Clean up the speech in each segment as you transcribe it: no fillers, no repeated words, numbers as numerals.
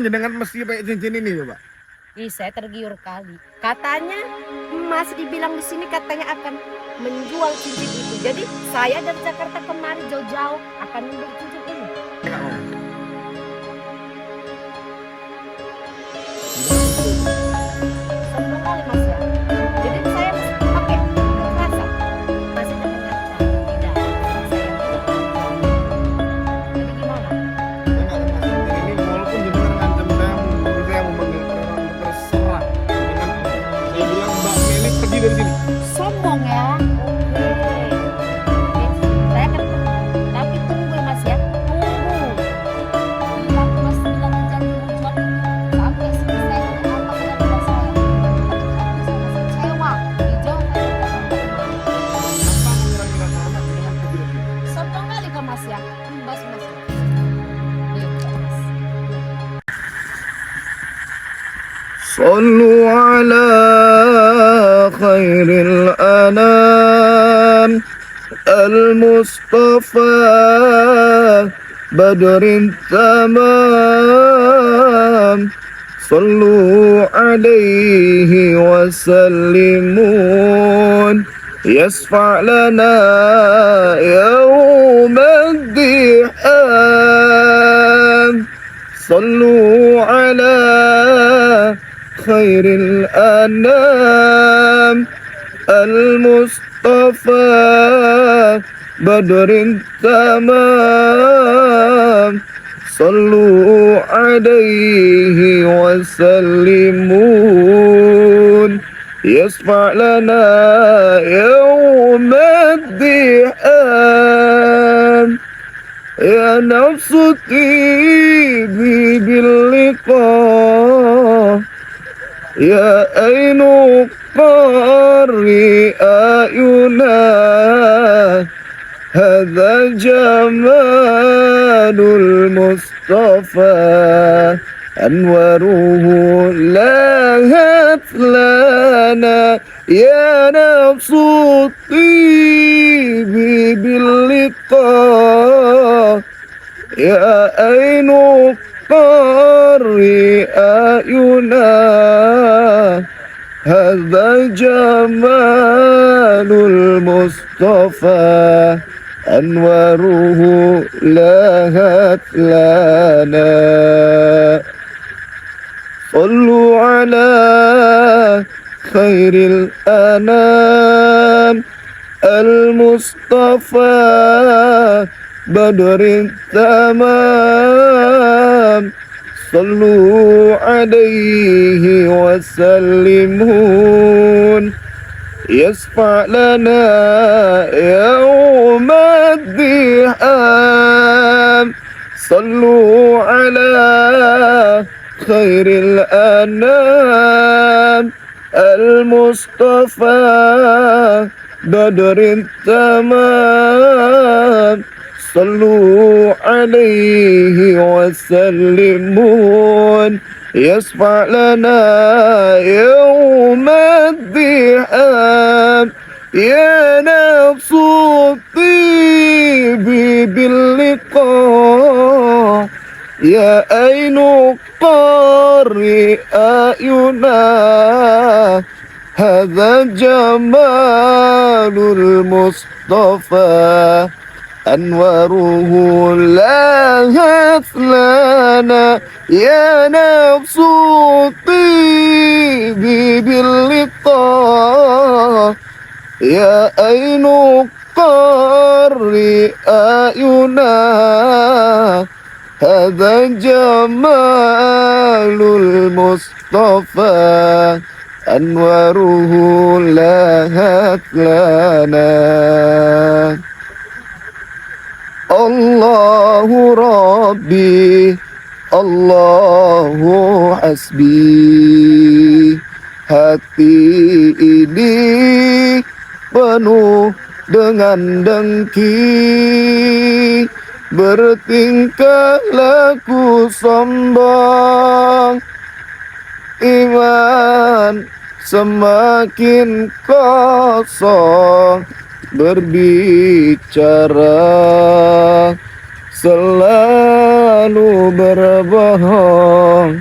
jenengan mesti pakai cincin ini coba? Ih, saya tergiur kali. Katanya Mas dibilang di sini katanya akan menjual cincin itu. Jadi saya dari Jakarta kemari jauh-jauh akan membeli cincin ini. Saya nggak mau. Sombong kali Mas ya. Jadi saya mesti pakai kekerasan. Masih mendengar tidak. Saya tidak. Jadi gimana? Saya nggak akan kasih cincin ini walaupun jenengan ngancam saya mau manggil orang terserah. Jenengan, saya bilang Mbak Meli pergi dari sini. Sombong ya. Oke. Saya akan tapi tunggu ya Mas ya. Tunggu. Bilang Mas bilang jangan jual itu sampai selesai apa dengan saya. Saya kecewa. Hijau kayak Tanpa mengurangi rasa hormat, jenengan pergi dari sini. sombong kali kok Mas ya. Mas Mas. Iya, Mas. صلوا على خير الأنام المصطفى بدر التمام صلوا عليه وسلمون يشفع لنا يوم الدحام صلوا على خير الأنام المصطفى بدر التمام صلوا عليه وسلمون يشفع لنا يوم الدحام يا نفس طيبي باللقاء يا أين قاري أعينا هذا جمال المصطفى أنواره لاهت لنا يا نفس طيبي باللقاء يا أين قاري أعينا هذا جمال المصطفى أنواره لاهت لنا صلوا على خير الأنام المصطفى بدر التمام صلوا عليه وسلمون يشفع لنا يوم الدحام صلوا على خير الأنام المصطفى بدر التمام صلوا عليه وسلمون يشفع لنا يوم الدحام يا نفس طيبي باللقاء يا أين قاري أعينا هذا جمال المصطفى أنواره لاهت لنا يا نفس طيبي باللقاء يا أين قاري أعينا هذا جمال المصطفى أنواره لاهت لنا الله ربي الله حسبي hati ini penuh dengan dengki bertingkah laku sombong iman semakin kosong berbicara selalu selalu berbohong,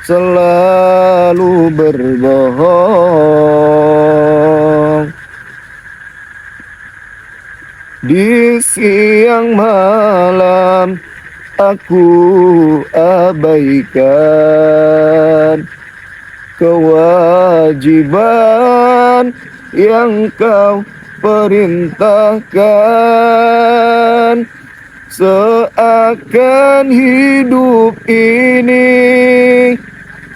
selalu berbohong. Di siang malam aku abaikan kewajiban yang kau perintahkan. Seakan hidup ini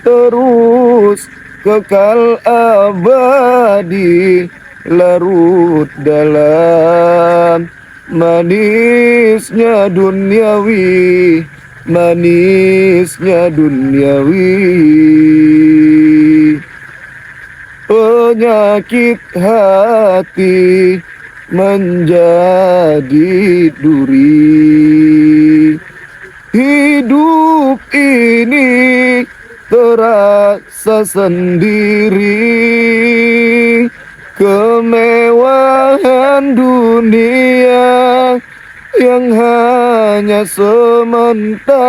terus kekal abadi, larut dalam manisnya duniawi, manisnya duniawi. Penyakit hati menjadi duri. Hidup ini terasa sendiri. Kemewahan dunia yang hanya sementara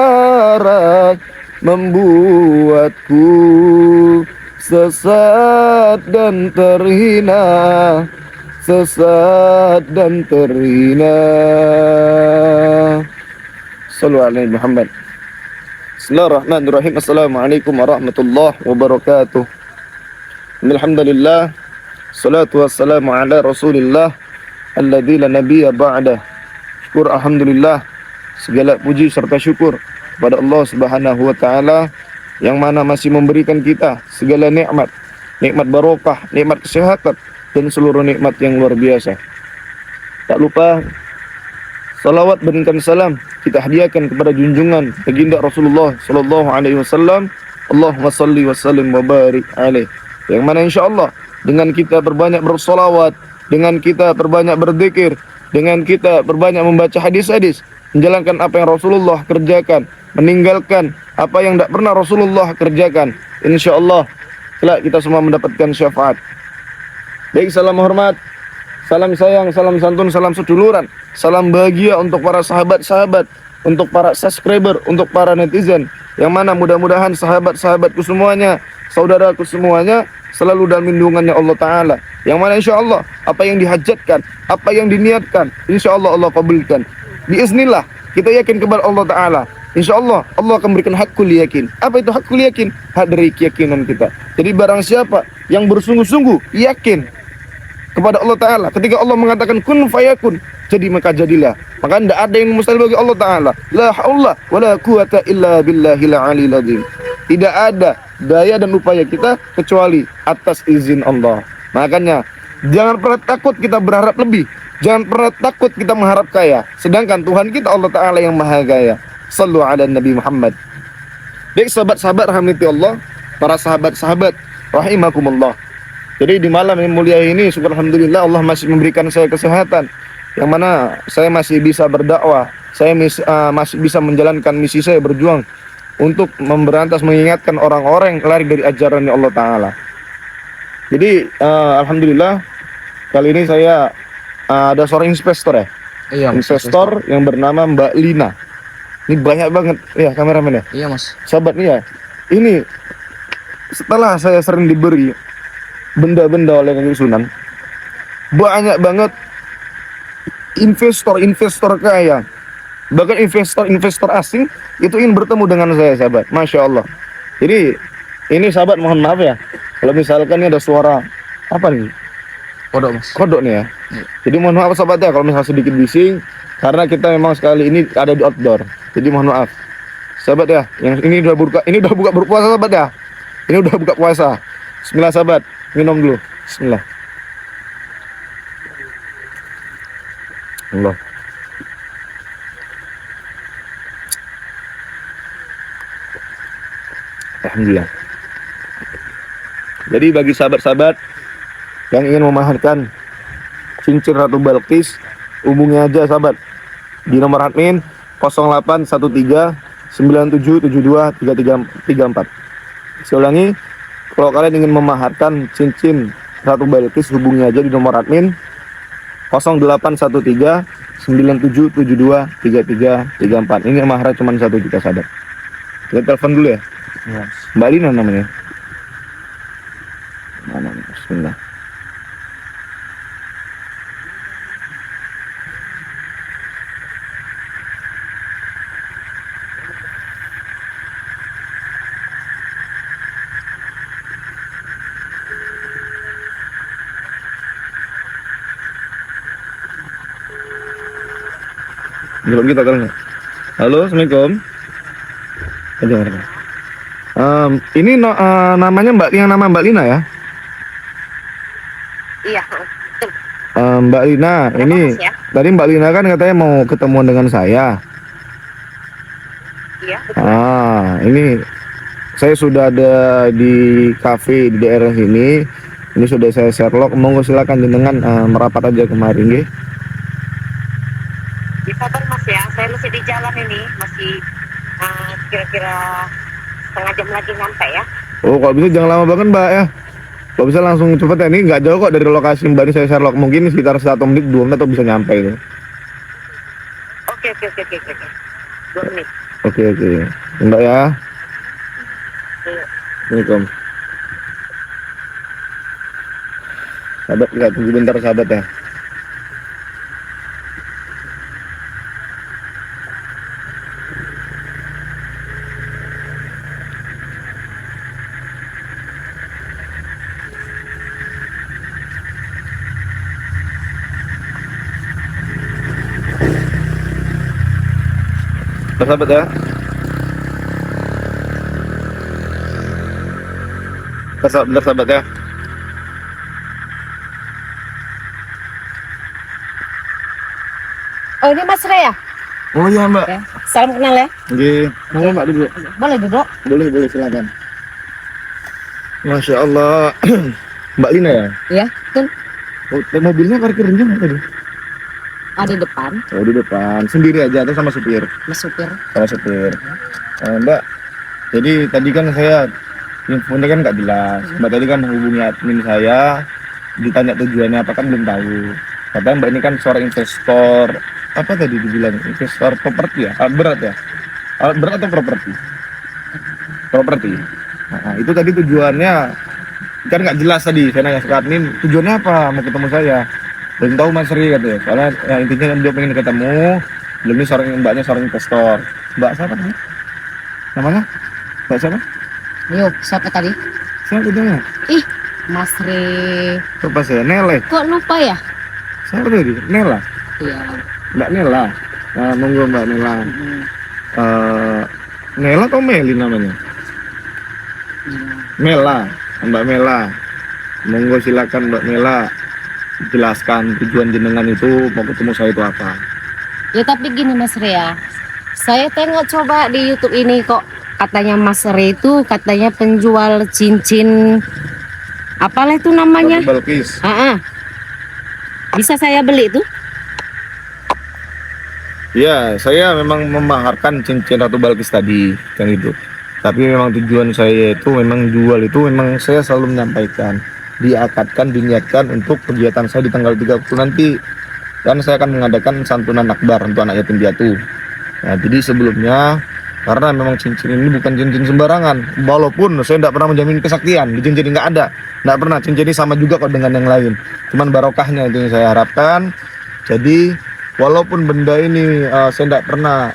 membuatku sesat dan terhina, sesat dan terhina. Sallu alaihi Muhammad. Bismillahirrahmanirrahim. Assalamualaikum warahmatullahi wabarakatuh. Alhamdulillah, salatu wassalamu ala Rasulillah alladzi la nabiyya ba'da. Syukur alhamdulillah, segala puji serta syukur kepada Allah Subhanahu wa taala yang mana masih memberikan kita segala nikmat, nikmat barokah, nikmat kesehatan dan seluruh nikmat yang luar biasa. Tak lupa salawat berikan salam kita hadiahkan kepada junjungan baginda Rasulullah sallallahu alaihi wasallam. Allahumma salli wa sallim wa barik alaih. Yang mana insyaallah dengan kita berbanyak bersolawat, dengan kita berbanyak berzikir, dengan kita berbanyak membaca hadis-hadis, menjalankan apa yang Rasulullah kerjakan, meninggalkan apa yang tidak pernah Rasulullah kerjakan, insyaallah kelak kita semua mendapatkan syafaat. Baik, salam hormat, salam sayang, salam santun, salam seduluran, salam bahagia untuk para sahabat-sahabat, untuk para subscriber, untuk para netizen, yang mana mudah-mudahan sahabat-sahabatku semuanya, saudaraku semuanya selalu dalam lindungannya Allah Ta'ala, yang mana insyaallah apa yang dihajatkan, apa yang diniatkan, insyaallah Allah kabulkan. Biiznillah kita yakin kepada Allah Ta'ala, insyaallah Allah akan berikan hakul yakin. Apa itu hakul yakin? Hak dari keyakinan kita. Jadi barang siapa yang bersungguh-sungguh yakin kepada Allah Ta'ala, ketika Allah mengatakan kun fayakun, jadi maka jadilah. Maka tidak ada yang mustahil bagi Allah Ta'ala. La haula wa la quwata illa billahil aliyil azim. Tidak ada daya dan upaya kita kecuali atas izin Allah. Makanya jangan pernah takut kita berharap lebih, jangan pernah takut kita mengharap kaya, sedangkan Tuhan kita Allah Ta'ala yang maha kaya. Sallu ala Nabi Muhammad. Baik sahabat-sahabat rahmati Allah, para sahabat-sahabat rahimakumullah. Jadi di malam yang mulia ini syukur alhamdulillah Allah masih memberikan saya kesehatan, yang mana saya masih bisa berdakwah, saya masih bisa menjalankan misi saya berjuang untuk memberantas, mengingatkan orang-orang yang lari dari ajaran Allah Ta'ala. Jadi alhamdulillah kali ini saya ada seorang investor ya. Iya, investor yang bernama Mbak Lina. Ini banyak banget ya kameramen ya. Iya mas. Sahabat nih ya, ini setelah saya sering diberi benda-benda oleh Kang Sunan, banyak banget investor kaya, bahkan investor asing itu ingin bertemu dengan saya sahabat. Masya Allah. Jadi ini sahabat mohon maaf ya kalau misalkan ini ada suara apa nih, Kodok mas. kodok nih ya. Jadi mohon maaf sahabat ya kalau misalnya sedikit bising, karena kita memang sekali ini ada di outdoor. Jadi mohon maaf sahabat ya. Yang ini udah buka berpuasa sahabat ya. Ini udah buka puasa. Bismillah sahabat, minum dulu. Bismillah. Allah. Alhamdulillah. Jadi bagi sahabat-sahabat yang ingin memaharkan cincin Ratu Balqis, hubungi aja sahabat di nomor admin 0813 9772 3334. Saya ulangi, kalau kalian ingin memaharkan cincin Ratu Balqis, hubungi aja di nomor admin 0813 97723334. Ini mahar cuma 1 juta sahabat. Kita telepon dulu ya. Iya. Mbak Lina namanya. Mana nih? Bismillah. Jawab kita kalau nggak. Halo, assalamualaikum. Aja nggak. Ini namanya nama Mbak Lina ya? Iya. Mbak Lina, Kenapa, ini Mas, ya? tadi Mbak Lina kan katanya mau ketemu dengan saya. Iya, betul. Ini saya sudah ada di kafe di daerah sini. Ini sudah saya Sherlock. Monggo silakan jenengan merapat aja kemarin, nggih. Sabar Mas ya, saya masih di jalan ini, masih kira-kira setengah jam lagi nyampe ya. Oh, kalau bisa jangan lama banget Mbak ya. Kalau bisa langsung cepet ya. Ini nggak jauh kok dari lokasi Mbak ini saya Sherlock. Mungkin sekitar 1 menit, 2 menit atau bisa nyampe itu. Oke. 2 menit. Oke. Mbak ya. Iya. Assalamualaikum. Sahabat, nggak tunggu bentar sahabat ya. Sahabat ya. Benar sahabat ya. Oh ini Mas Rea ya? Oh iya Mbak. Oke. Salam kenal ya. Oke. Mau Mbak duduk? Boleh duduk? Boleh silakan. Masya Allah. Mbak Lina ya? Iya, betul. Oh, mobilnya parkir renjang tadi? Ada depan, Oh di depan. Sendiri aja atau sama supir? Mas supir. Sama supir. Mbak, jadi tadi kan saya infonya kan nggak jelas. Mbak tadi kan hubungi admin saya, ditanya tujuannya apa kan belum tahu. Katanya Mbak ini kan seorang investor, apa tadi dibilang investor properti ya? Alat berat ya? Alat berat atau properti? Properti. Nah, itu tadi tujuannya kan nggak jelas tadi. Saya nanya ke admin, tujuannya apa? Mau ketemu saya. Belum tahu Mas Ri katanya. Soalnya ya, intinya dia pengen ketemu. Belum ini mbaknya seorang investor. Mbak siapa namanya? Namanya? Mbak siapa? Yuk, siapa tadi? Siapa namanya? Ih, Mas Re. Lupa saya. Nela. Kok lupa ya? Siapa tadi? Nela. Iya. Mbak Nela. Nah, monggo Mbak Nela. Mm-hmm. Nela atau Meli namanya? Iya. Mela. Mbak Mela. Monggo silakan Mbak Mela. Jelaskan tujuan jenengan itu mau ketemu saya itu apa? Ya tapi gini Mas Rea, saya tengok coba di YouTube ini kok katanya Mas Re itu katanya penjual cincin apalah itu namanya? Balkis. Bisa saya beli itu? Ya, saya memang memaharkan cincin Ratu Balkis tadi kan itu. Tapi memang tujuan saya itu memang jual itu memang saya selalu menyampaikan diakadkan, diniatkan untuk kegiatan saya di tanggal 30 nanti dan saya akan mengadakan santunan akbar untuk anak yatim piatu. Nah, jadi sebelumnya karena memang cincin ini bukan cincin sembarangan, walaupun saya tidak pernah menjamin kesaktian di cincin ini, nggak ada, tidak pernah. Cincin ini sama juga kok dengan yang lain, cuman barokahnya itu yang saya harapkan. Jadi walaupun benda ini saya tidak pernah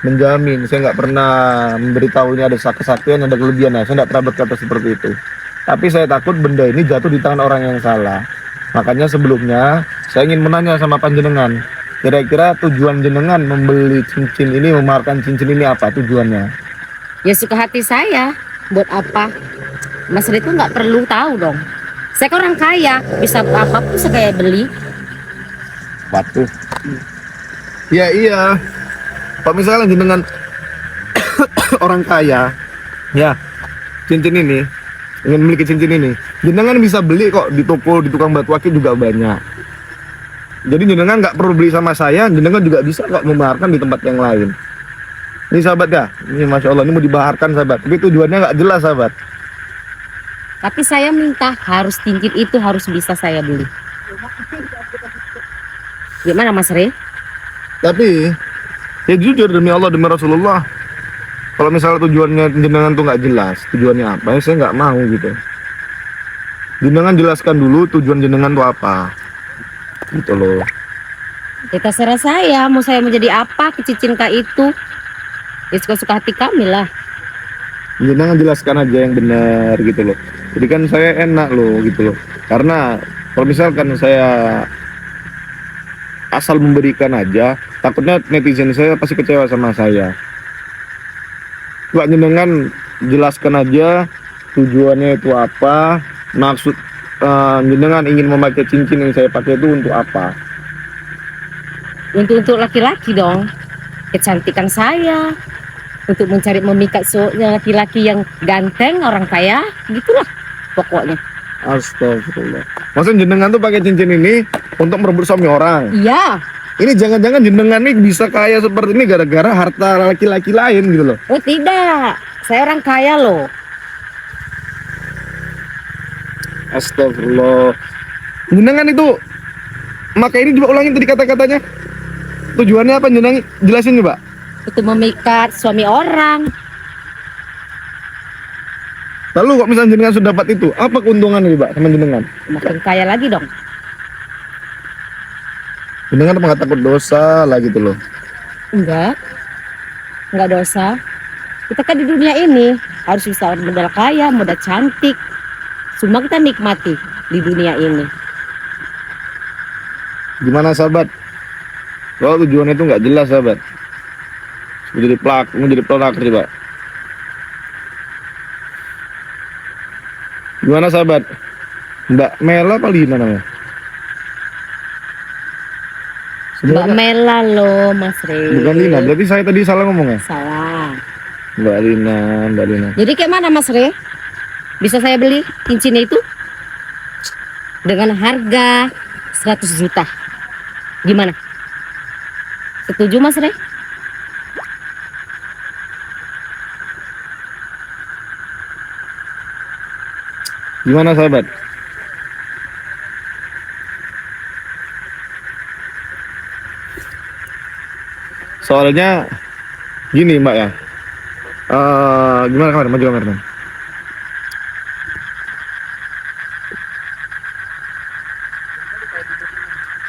menjamin, saya nggak pernah memberitahunya ada kesaktian, ada kelebihannya, saya tidak pernah berkata seperti itu. Tapi saya takut benda ini jatuh di tangan orang yang salah. Makanya sebelumnya saya ingin menanya sama panjenengan, kira-kira tujuan jenengan membeli cincin ini, memaharkan cincin ini apa tujuannya? Ya suka hati saya. Buat apa? Mas Re itu nggak perlu tahu dong. Saya kan orang kaya, bisa apapun saya beli. Batu. Iya. Kalau misalnya jenengan orang kaya, ya cincin ini ingin memiliki cincin ini, jenengan bisa beli kok di toko, di tukang batu akik juga banyak. Jadi jenengan nggak perlu beli sama saya, jenengan juga bisa kok memaharkan di tempat yang lain. Ini sahabat ya, ini Masya Allah, ini mau dibaharkan sahabat, tapi tujuannya nggak jelas sahabat. Tapi saya minta harus cincin itu harus bisa saya beli. Gimana Mas Re? Tapi ya jujur demi Allah demi Rasulullah, kalau misalnya tujuannya jenengan tuh nggak jelas tujuannya apa, ya saya nggak mau gitu. Jenengan jelaskan dulu tujuan jenengan tuh apa, gitu loh. Ya terserah saya, mau saya menjadi apa ke Cicinka itu. Ya suka-suka hati kami lah. Jenengan jelaskan aja yang benar gitu loh. Jadi kan saya enak loh gitu loh. Karena kalau misalkan saya asal memberikan aja, takutnya netizen saya pasti kecewa sama saya. Coba jenengan jelaskan aja tujuannya itu apa, maksud jenengan ingin memakai cincin yang saya pakai itu untuk apa? Untuk laki-laki dong. Kecantikan saya. Untuk mencari memikat laki-laki yang ganteng, orang kaya, gitulah pokoknya. Astagfirullah. Maksudnya jenengan tuh pakai cincin ini untuk merebut suami orang. Iya. Ini jangan-jangan jenengan nih bisa kaya seperti ini gara-gara harta laki-laki lain gitu loh. Oh tidak, saya orang kaya loh. Astagfirullah. Jenengan itu maka ini coba ulangin tadi kata-katanya. Tujuannya apa jenengan? Jelasin coba. Untuk memikat suami orang. Lalu kok misalnya jenengan sudah dapat itu, apa keuntungannya Pak sama jenengan? Makin kaya lagi dong. Jenengan apa nggak takut dosa lah gitu loh. Enggak dosa. Kita kan di dunia ini harus bisa modal kaya, modal cantik. Semua kita nikmati di dunia ini. Gimana sahabat? Kalau tujuannya itu nggak jelas sahabat. Mau jadi pelakor coba. Gimana sahabat? Mbak Mela apa Lina namanya? Mbak Mela loh Mas Re. Bukan Lina, berarti saya tadi salah ngomong ya? Salah. Mbak Lina. Jadi kayak mana Mas Re? Bisa saya beli cincinnya itu? Dengan harga 100 juta. Gimana? Setuju Mas Re? Gimana sahabat? Soalnya gini Mbak ya. Gimana kamera? Maju kamera.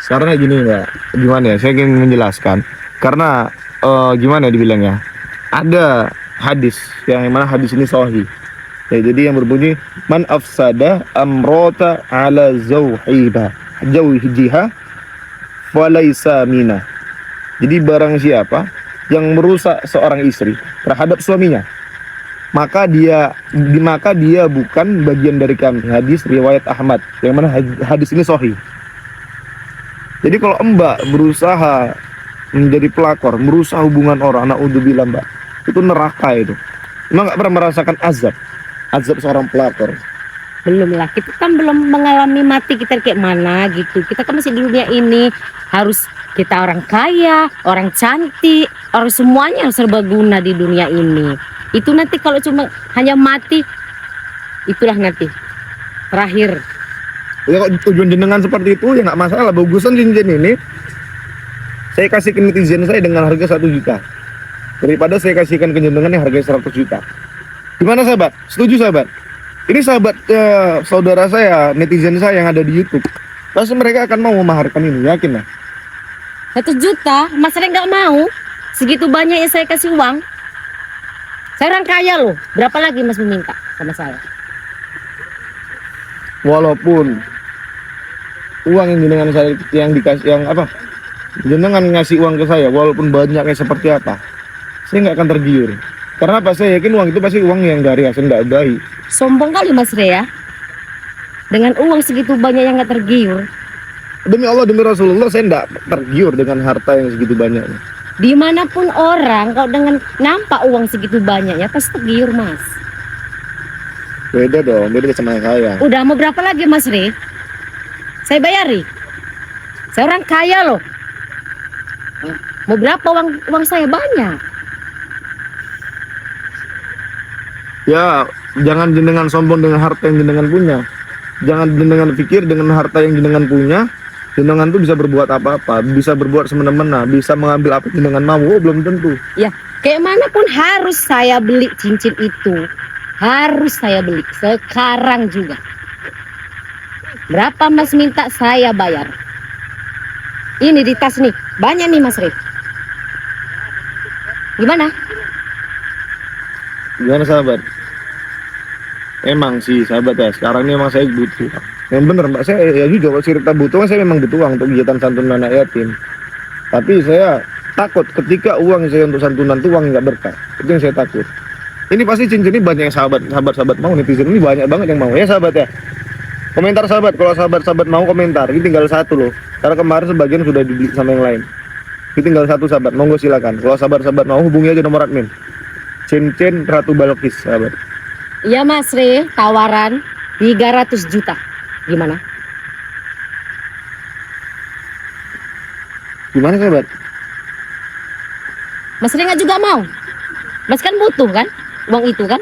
Karena gini Mbak, gimana ya? Saya ingin menjelaskan. Karena gimana ya dibilangnya? Ada hadis yang mana hadis ini sahih. Ya, jadi yang berbunyi man afsada amrota ala zawjiha falaysa mina. Jadi barang siapa yang merusak seorang istri terhadap suaminya, maka dia bukan bagian dari kami. Hadis riwayat Ahmad yang mana hadis ini sahih. Jadi kalau Mbak berusaha menjadi pelakor, merusak hubungan orang, naudzubillah Mbak, itu neraka itu. Emang nggak pernah merasakan azab seorang pelakor? Belum lah, kita kan belum mengalami mati kita kayak mana gitu. Kita kan masih di dunia ini, harus kita orang kaya, orang cantik, orang semuanya yang serbaguna di dunia ini. Itu nanti kalau cuma hanya mati, itulah nanti terakhir. Ya kok tujuan jenengan seperti itu ya nggak masalah. Bagusan cincin ini saya kasih ke netizen saya dengan harga 1 juta daripada saya kasihkan ke jenengan yang harga 100 juta. Gimana sahabat? Setuju sahabat? Ini sahabat saudara saya, netizen saya yang ada di YouTube. Pasti mereka akan mau memaharkan ini, yakin lah. 1 juta, Mas Re nggak mau. Segitu banyak yang saya kasih uang. Saya orang kaya loh. Berapa lagi Mas meminta sama saya? Walaupun uang yang jenengan saya yang dikasih yang apa? Jenengan ngasih uang ke saya, walaupun banyaknya seperti apa, saya nggak akan tergiur. Karena apa? Saya yakin uang itu pasti uang yang dari hasil nggak baik. Sombong kali Mas Re ya. Dengan uang segitu banyak yang nggak tergiur. Demi Allah, demi Rasulullah, saya nggak tergiur dengan harta yang segitu banyaknya. Dimanapun orang, kalau dengan nampak uang segitu banyaknya pasti tergiur Mas. Beda dong, beda sama saya. Udah mau berapa lagi Mas Re? Saya bayari. Saya orang kaya loh. Mau berapa uang saya banyak. Ya, jangan jenengan sombong dengan harta yang jenengan punya. Jangan jenengan pikir dengan harta yang jenengan punya, Jenengan tuh bisa berbuat apa-apa, bisa berbuat semena-mena, bisa mengambil apa yang jenengan mau. Oh, belum tentu. Ya, kayak mana pun harus saya beli cincin itu. Harus saya beli sekarang juga. Berapa Mas minta saya bayar? Ini di tas nih, banyak nih Mas Rif. Gimana? Gimana sahabat? Emang sih sahabat ya, sekarang ini emang saya butuh. Yang bener mbak, saya ya jujur kalau cerita butuh, saya memang butuh uang untuk kegiatan santunan anak yatim. Tapi saya takut ketika uang saya untuk santunan itu uang nggak berkah. Itu yang saya takut. Ini pasti cincin ini banyak yang sahabat mau, netizen ini banyak banget yang mau ya sahabat ya. Komentar sahabat, kalau sahabat mau komentar. Ini tinggal satu loh. Karena kemarin sebagian sudah dibeli sama yang lain. Ini tinggal satu sahabat, monggo silakan. Kalau sahabat mau hubungi aja nomor admin. Cincin Ratu Balkis sahabat. Iya Mas Rif, tawaran 300 juta. Gimana? Gimana sahabat? Mas Rif nggak juga mau? Mas kan butuh kan? Uang itu kan?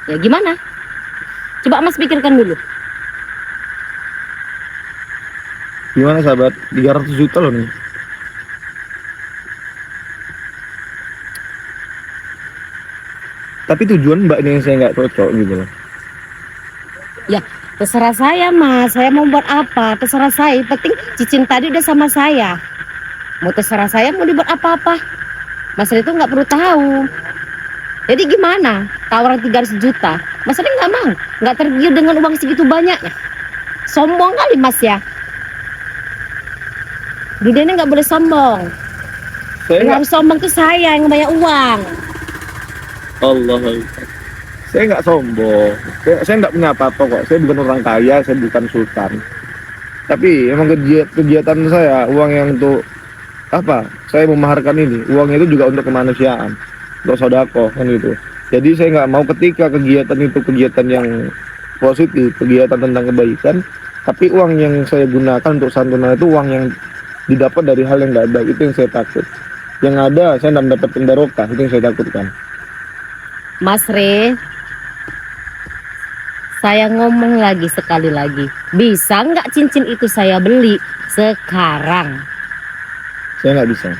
Ya gimana? Coba Mas pikirkan dulu. Gimana sahabat? 300 juta loh nih. Tapi tujuan mbak ini yang saya nggak cocok gitu loh. Ya terserah saya Mas. Saya mau buat apa? Terserah saya. Yang penting cincin tadi udah sama saya. Mau terserah saya mau dibuat apa-apa. Mas Rif itu nggak perlu tahu. Jadi gimana? Tawaran 300 juta. Mas Rif nggak mau. Nggak tergiur dengan uang segitu banyaknya. Sombong kali Mas ya. Dunia ini nggak boleh sombong. Yang harus sombong tuh saya yang banyak uang. Allah. Saya nggak sombong. Saya nggak punya apa-apa kok. Saya bukan orang kaya. Saya bukan sultan. Tapi emang kegiatan saya uang yang untuk apa? Saya memaharkan ini. Uangnya itu juga untuk kemanusiaan, untuk sodako kan gitu. Jadi saya nggak mau ketika kegiatan itu kegiatan yang positif, kegiatan tentang kebaikan. Tapi uang yang saya gunakan untuk santunan itu uang yang didapat dari hal yang nggak baik. Itu yang saya takut. Yang ada saya nggak mendapatkan barokah. Itu yang saya takutkan. Mas Rif, saya ngomong lagi sekali lagi. Bisa nggak cincin itu saya beli sekarang? Saya nggak bisa.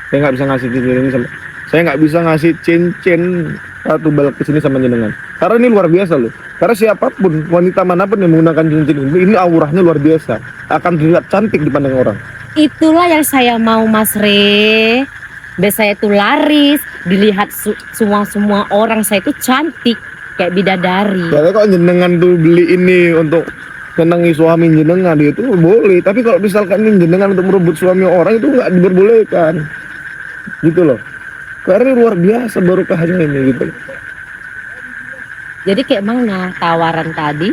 Saya nggak bisa ngasih cincin ini sama. Saya nggak bisa ngasih cincin Ratu Balkis ini sama jenengan. Karena ini luar biasa loh. Karena siapapun, wanita manapun yang menggunakan cincin ini auranya luar biasa. Akan terlihat cantik di pandang orang. Itulah yang saya mau Mas Rif. Biar saya itu laris, dilihat semua orang saya itu cantik kayak bidadari. Ya kok jenengan tuh beli ini untuk senangi suami jenengan itu boleh. Tapi kalau misalkan ini jenengan untuk merebut suami orang itu nggak diperbolehkan. Gitu loh. Karena luar biasa barokahnya ini gitu. Jadi kayak mana tawaran tadi?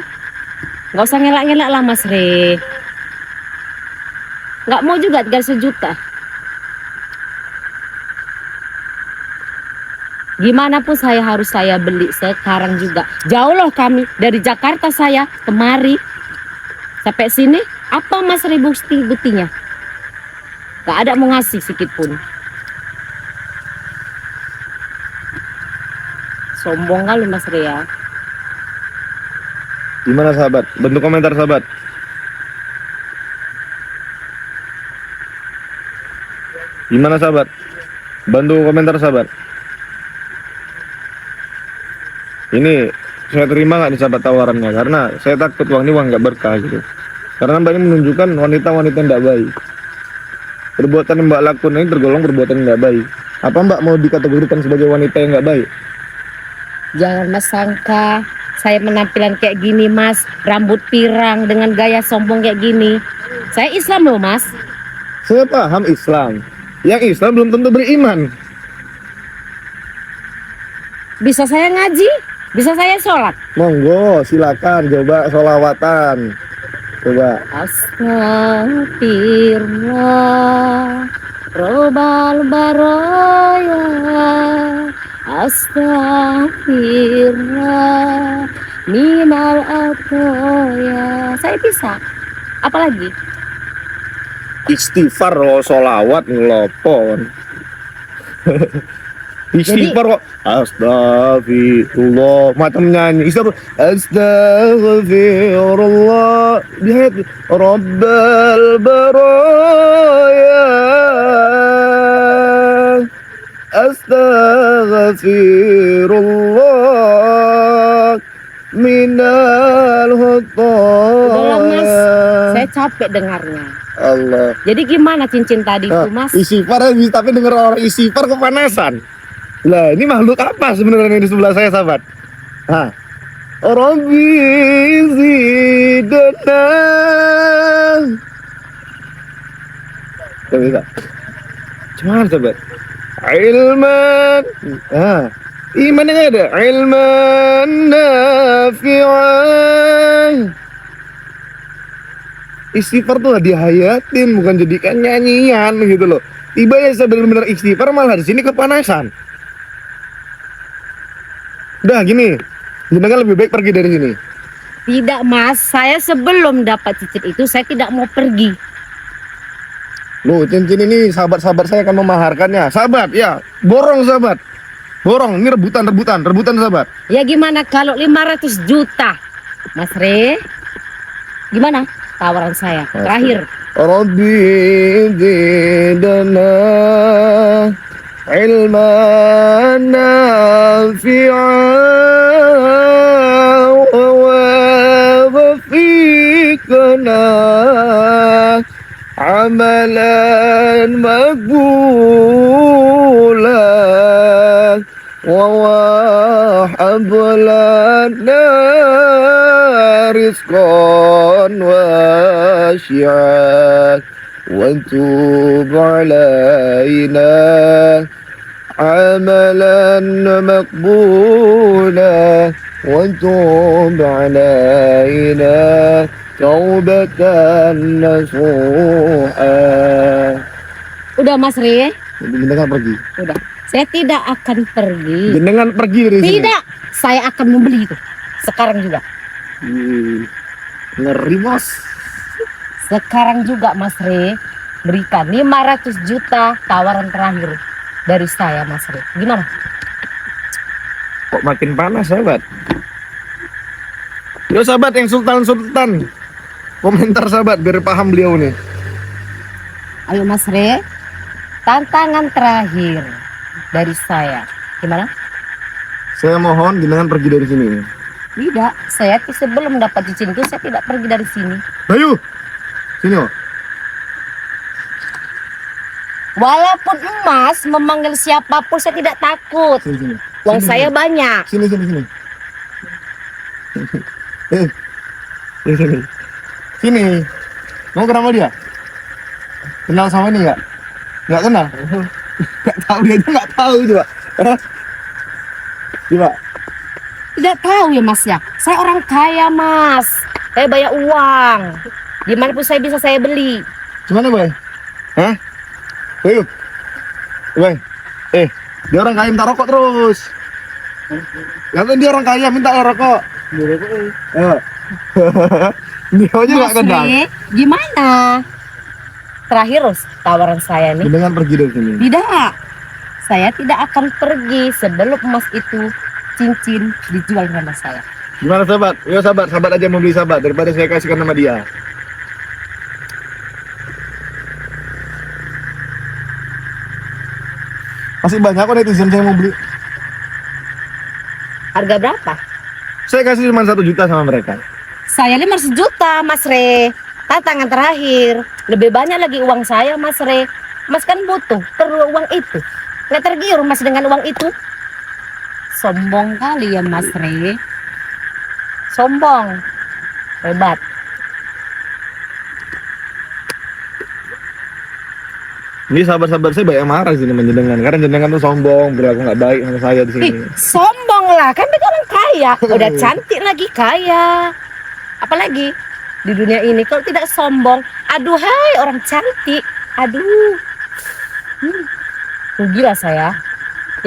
Nggak usah ngelak-ngelak lah Mas Rif. Nggak mau juga 300 juta. Gimana pun saya harus saya beli sekarang juga. Jauh loh kami dari Jakarta saya kemari sampai sini. Apa Mas Rif buktinya? Gak ada mau ngasih sedikit pun. Sombong kali Mas Rif ya. Gimana sahabat? Bentuk komentar sahabat. Gimana sahabat? Bantu komentar sahabat. Ini saya terima nggak nih sahabat tawarannya? Karena saya takut uang ini uang nggak berkah gitu. Karena mbak ini menunjukkan wanita-wanita yang tidak baik. Perbuatan yang mbak lakukan ini tergolong perbuatan yang nggak baik. Apa mbak mau dikategorikan sebagai wanita yang nggak baik? Jangan Mas sangka saya penampilan kayak gini Mas, rambut pirang dengan gaya sombong kayak gini. Saya Islam loh Mas. Saya paham Islam. Yang Islam belum tentu beriman. Bisa saya ngaji, bisa saya sholat. Monggo silakan coba sholawatan. Coba. Astagfirullah Robal Baroya. Astagfirullah minal atoya. Saya bisa. Apalagi? Istighfar, sholawat, ngelopon. Istighfar kok. Astagfirullah. Macam nyanyi. Istighfar. Astagfirullah. Lihat. Rabbal baraya. Astagfirullah. Minal Udahlah mas, hutaya. saya capek dengarnya. Allah. Jadi gimana cincin tadi itu mas? Istighfar tapi dengar orang istighfar kepanasan. Lah, ini makhluk apa sebenarnya di sebelah saya, sahabat? Hah. Rabbi zidna. Coba. Cuman sahabat. Ilman. Iman yang ada. Ilman nafi'an. Istighfar tuh dihayatin, bukan jadikan nyanyian gitu loh. Tiba ya saya benar-benar istighfar malah di sini kepanasan. Udah gini, jenengan lebih baik pergi dari sini. Tidak mas, saya sebelum dapat cincin itu saya tidak mau pergi. Loh, cincin ini sahabat-sahabat saya akan memaharkannya. Sahabat, ya, borong sahabat. Borong, ini rebutan sahabat. Ya gimana kalau 500 juta? Mas Re, gimana tawaran saya? Terakhir. Rabbi zidna ilman nafi'an wa wafiqna amalan maqbulan wa wahab lana rizqan wasi'an wa tub alaina amalan maqbulan wa tub alaina taubatan nasuha. Udah Mas Re, Jenengan pergi. udah. Saya tidak akan pergi. Jenengan pergi dari sini. Tidak, saya akan membeli itu. Sekarang juga. Ngeri bos. Sekarang juga Mas Re, berikan 500 juta tawaran terakhir dari saya Mas Re. Gimana? Kok makin panas sahabat? Yo sahabat yang sultan. Komentar sahabat biar paham beliau nih. Ayo Mas Re, tantangan terakhir dari saya. Gimana? Saya mohon jenengan pergi dari sini. Tidak, saya sebelum dapat cincin itu saya tidak pergi dari sini. Bayu, sini oh. Walaupun emas memanggil siapapun saya tidak takut. Sini. Uang saya banyak. Sini. Sini. Sini. Mau kenapa dia? Kenal sama ini nggak? Nggak kenal? Nggak tahu, dia aja nggak tahu coba. Coba. Tidak tahu ya Mas ya. Saya orang kaya Mas. Saya banyak uang. Dimanapun saya bisa saya beli. Gimana boy? Hah? Bayu. Boy. Dia orang kaya minta rokok terus. Katanya dia orang kaya minta rokok. Ayo. Dia aja nggak Mas kenal. Re, gimana? Terakhir tawaran saya nih. Dengan pergi dari sini. Tidak. Saya tidak akan pergi sebelum emas itu cincin dijual sama saya. Gimana sahabat? Yo sahabat aja membeli sahabat daripada saya kasihkan nama dia. Masih banyak kok netizen saya mau beli. Harga berapa? Saya kasih cuma 1 juta sama mereka. Saya 500 juta Mas Re. Tantangan terakhir. Lebih banyak lagi uang saya Mas Re. Mas kan butuh, perlu uang itu. Nggak tergiur Mas dengan uang itu. Sombong kali ya Mas Re. Sombong. Hebat. Ini sahabat-sahabat saya banyak marah sini menjenengan karena jenengan tuh sombong, berlaku nggak baik sama saya di sini. Sombong lah, kan kita orang kaya. Udah cantik lagi kaya. Apalagi di dunia ini kalau tidak sombong, aduhai orang cantik. Aduh. Rugilah saya.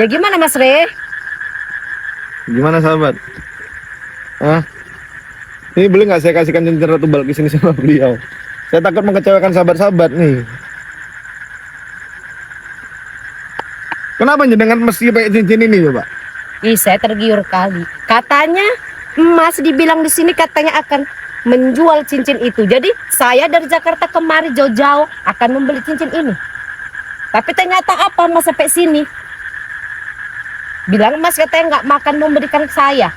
Ya gimana Mas Re? Gimana sahabat? Hah? Ini boleh nggak saya kasihkan cincin Ratu Balkis ini sama beliau? Saya takut mengecewakan sahabat-sahabat nih. Kenapa jenengan mesti pakai cincin ini coba? Ih, saya tergiur kali. Katanya Mas dibilang di sini katanya akan menjual cincin itu. Jadi saya dari Jakarta kemari jauh-jauh akan membeli cincin ini. Tapi ternyata apa Mas sampai sini? Bilang Mas katanya nggak makan memberikan ke saya.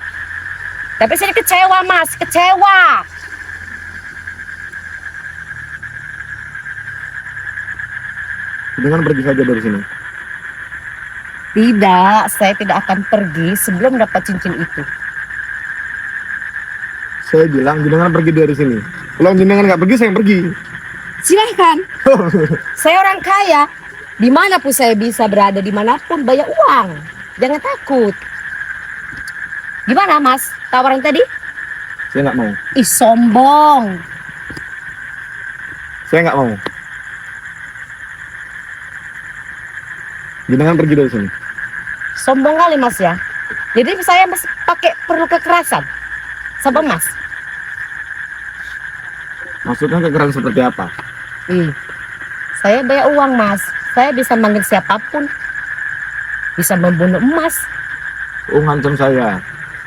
Tapi saya kecewa Mas, kecewa. Jenengan pergi saja dari sini. Tidak, saya tidak akan pergi sebelum dapat cincin itu. Saya bilang jenengan pergi dari sini. Kalau jenengan nggak pergi, saya yang pergi. Silahkan. Saya orang kaya. Dimanapun saya bisa berada, dimanapun banyak uang. Jangan takut. Gimana Mas, tawaran tadi? Saya nggak mau. Ih, sombong. Saya nggak mau. Jenengan pergi dari sini. Sombong kali Mas ya. Jadi saya Mas pakai perlu kekerasan sama Mas. Maksudnya kekerasan seperti apa? Saya banyak uang Mas. Saya bisa manggil siapapun. Bisa membunuh Mas. Oh, ngancam saya.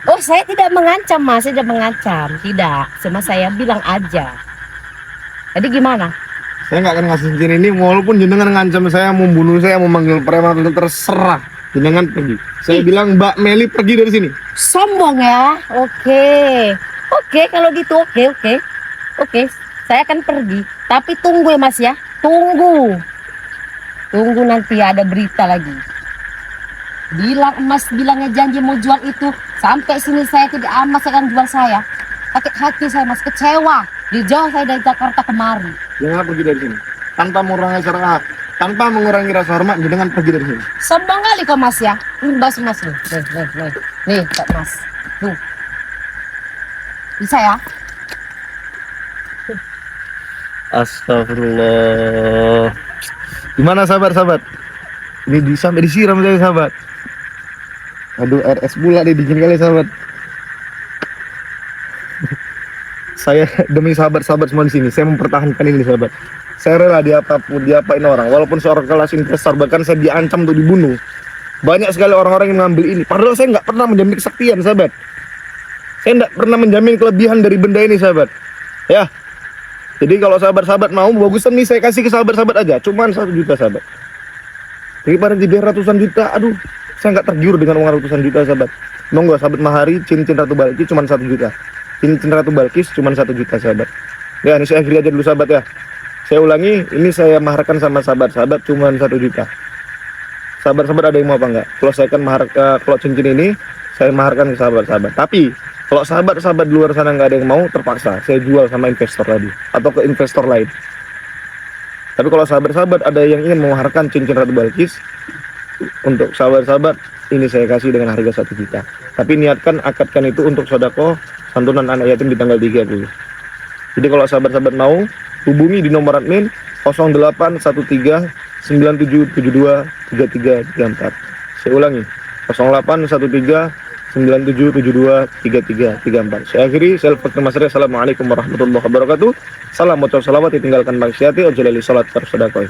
Oh, saya tidak mengancam Mas. Saya tidak mengancam. Tidak. Cuma saya bilang aja. Jadi gimana? Saya nggak akan ngasih cincin ini walaupun jenengan ngancam saya, mau bunuh saya, mau manggil preman, terserah. Jenengan pergi. Saya bilang Mbak Meli pergi dari sini. Sombong ya. Oke, kalau gitu oke. Saya akan pergi. Tapi tunggu ya Mas ya. Tunggu nanti ada berita lagi. Bilang Mas bilangnya janji mau jual itu. Sampai sini saya tidak aman, saya akan jual saya. Sakit hati saya Mas, kecewa. Dijauh saya dari Jakarta kemari. Jangan pergi dari sini. Tanpa mengurangi rasa hormat, jenengan pergi dari sini. Sombong kali kok Mas ya. Bas Mas nih. Nih, Kak Mas. Tuh. Bisa ya? Astagfirullah. Gimana sahabat? Ini sampai disiram saya sahabat. Aduh, RS pula nih, dingin kali sahabat. Saya demi sahabat-sahabat semua di sini, saya mempertahankan ini sahabat. Saya rela diapain orang, walaupun seorang kelas investor, bahkan saya diancam untuk dibunuh. Banyak sekali orang-orang yang mengambil ini. Padahal saya nggak pernah menjamin kesaktian sahabat. Saya nggak pernah menjamin kelebihan dari benda ini sahabat. Ya. Jadi kalau sahabat-sahabat mau, bagusan nih saya kasih ke sahabat-sahabat aja. Cuman 1 juta sahabat. Daripada dibayar ratusan juta, aduh, saya nggak tergiur dengan uang ratusan juta sahabat. Monggo sahabat mahari cincin Ratu Balkis cuma 1 juta. Cincin Ratu Balkis cuma 1 juta sahabat. Ya, ini saya akhiri aja dulu sahabat ya. Saya ulangi, ini saya maharkan sama sahabat-sahabat cuma 1 juta. Sahabat-sahabat ada yang mau apa enggak? Kalau saya kan kalau cincin ini saya maharkan ke sahabat-sahabat. Tapi kalau sahabat-sahabat di luar sana nggak ada yang mau, terpaksa saya jual sama investor tadi atau ke investor lain. Tapi kalau sahabat-sahabat ada yang ingin memaharkan cincin Ratu Balkis, untuk sahabat-sahabat ini saya kasih dengan harga 1 juta. Tapi niatkan, akadkan itu untuk sedekah santunan anak yatim di tanggal 30. Jadi kalau sahabat-sahabat mau, hubungi di nomor admin 0813 9772 3334. Saya ulangi, 0813 9772 3334. Saya akhiri, saya lepas Mas Ria. Assalamualaikum warahmatullahi wabarakatuh. Salam motor salawat, ditinggalkan maksiati, ojalali salat tersedekah.